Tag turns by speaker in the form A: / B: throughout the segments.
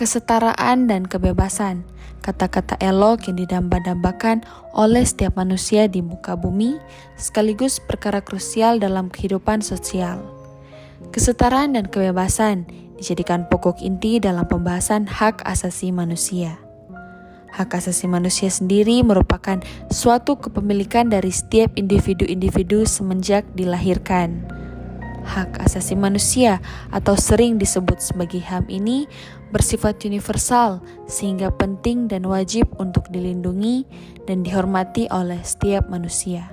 A: kesetaraan dan kebebasan, kata-kata elok yang didamba-dambakan oleh setiap manusia di muka bumi, sekaligus perkara krusial dalam kehidupan sosial. Kesetaraan dan kebebasan dijadikan pokok inti dalam pembahasan hak asasi manusia. Hak asasi manusia sendiri merupakan suatu kepemilikan dari setiap individu-individu semenjak dilahirkan. Hak asasi manusia atau sering disebut sebagai HAM ini bersifat universal sehingga penting dan wajib untuk dilindungi dan dihormati oleh setiap manusia.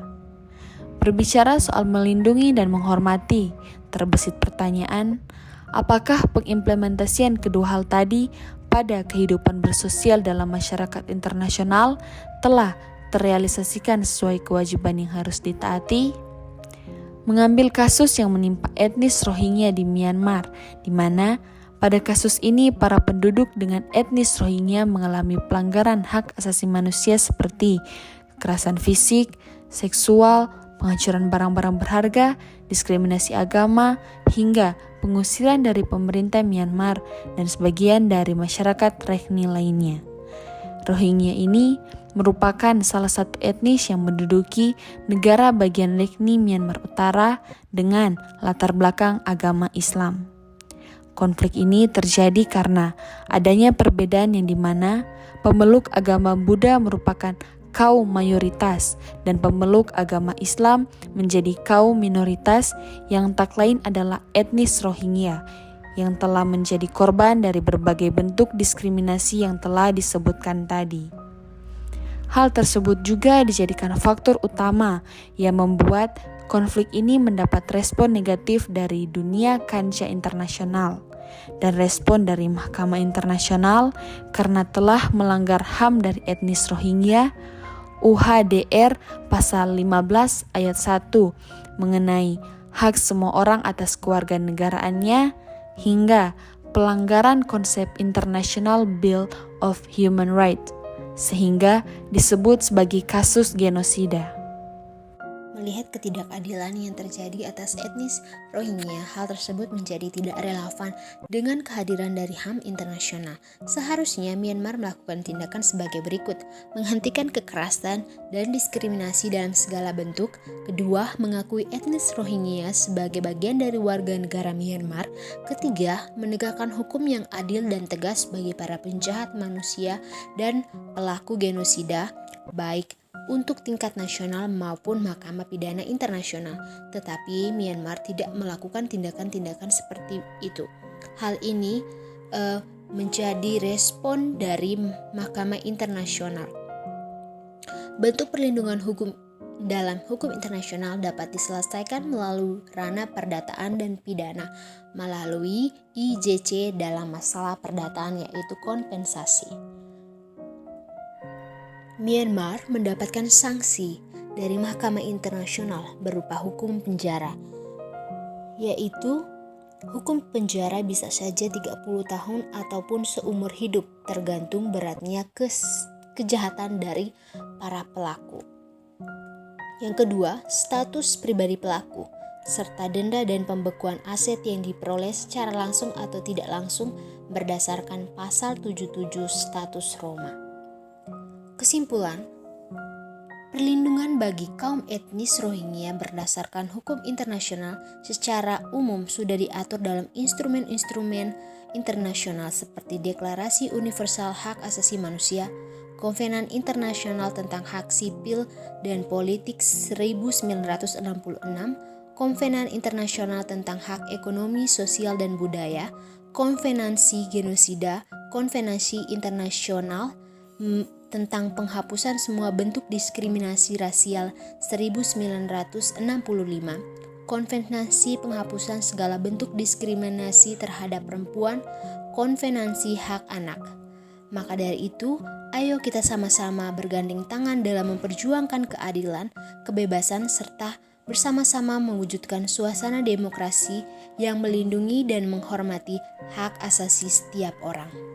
A: Berbicara soal melindungi dan menghormati, terbesit pertanyaan, apakah pengimplementasian kedua hal tadi pada kehidupan bersosial dalam masyarakat internasional telah terrealisasikan sesuai kewajiban yang harus ditaati? Mengambil kasus yang menimpa etnis Rohingya di Myanmar, di mana pada kasus ini para penduduk dengan etnis Rohingya mengalami pelanggaran hak asasi manusia seperti kekerasan fisik, seksual, penghancuran barang-barang berharga, diskriminasi agama, hingga pengusiran dari pemerintah Myanmar dan sebagian dari masyarakat Rakhine lainnya. Rohingya ini merupakan salah satu etnis yang menduduki negara bagian Rakhine Myanmar Utara dengan latar belakang agama Islam. Konflik ini terjadi karena adanya perbedaan yang dimana pemeluk agama Buddha merupakan kaum mayoritas dan pemeluk agama Islam menjadi kaum minoritas yang tak lain adalah etnis Rohingya yang telah menjadi korban dari berbagai bentuk diskriminasi yang telah disebutkan tadi. Hal tersebut juga dijadikan faktor utama yang membuat konflik ini mendapat respon negatif dari dunia kancah internasional dan respon dari Mahkamah Internasional karena telah melanggar HAM dari etnis Rohingya, UHDR pasal 15 ayat 1 mengenai hak semua orang atas kewarganegaraannya hingga pelanggaran konsep International Bill of Human Rights sehingga disebut sebagai kasus genosida.
B: Melihat ketidakadilan yang terjadi atas etnis Rohingya, hal tersebut menjadi tidak relevan dengan kehadiran dari HAM internasional. Seharusnya Myanmar melakukan tindakan sebagai berikut: menghentikan kekerasan dan diskriminasi dalam segala bentuk. Kedua, mengakui etnis Rohingya sebagai bagian dari warga negara Myanmar. Ketiga, menegakkan hukum yang adil dan tegas bagi para penjahat manusia dan pelaku genosida, baik untuk tingkat nasional maupun Mahkamah Pidana Internasional. Tetapi Myanmar tidak melakukan tindakan-tindakan seperti itu. Hal ini menjadi respon dari Mahkamah Internasional. Bentuk perlindungan hukum dalam hukum internasional dapat diselesaikan melalui ranah perdataan dan pidana melalui ICJ dalam masalah perdataan, yaitu kompensasi. Myanmar mendapatkan sanksi dari Mahkamah Internasional berupa hukum penjara, yaitu hukum penjara bisa saja 30 tahun ataupun seumur hidup tergantung beratnya kejahatan dari para pelaku. Yang kedua, status pribadi pelaku, serta denda dan pembekuan aset yang diperoleh secara langsung atau tidak langsung berdasarkan pasal 77 Status Roma. Kesimpulan, perlindungan bagi kaum etnis Rohingya berdasarkan hukum internasional secara umum sudah diatur dalam instrumen-instrumen internasional seperti Deklarasi Universal Hak Asasi Manusia, Konvenan Internasional tentang Hak Sipil dan Politik 1966, Konvenan Internasional tentang Hak Ekonomi, Sosial dan Budaya, Konvensi Genosida, Konvensi Internasional tentang penghapusan semua bentuk diskriminasi rasial 1965, Konvensi penghapusan segala bentuk diskriminasi terhadap perempuan, Konvensi hak anak. Maka dari itu, ayo kita sama-sama bergandeng tangan dalam memperjuangkan keadilan, kebebasan, serta bersama-sama mewujudkan suasana demokrasi yang melindungi dan menghormati hak asasi setiap orang.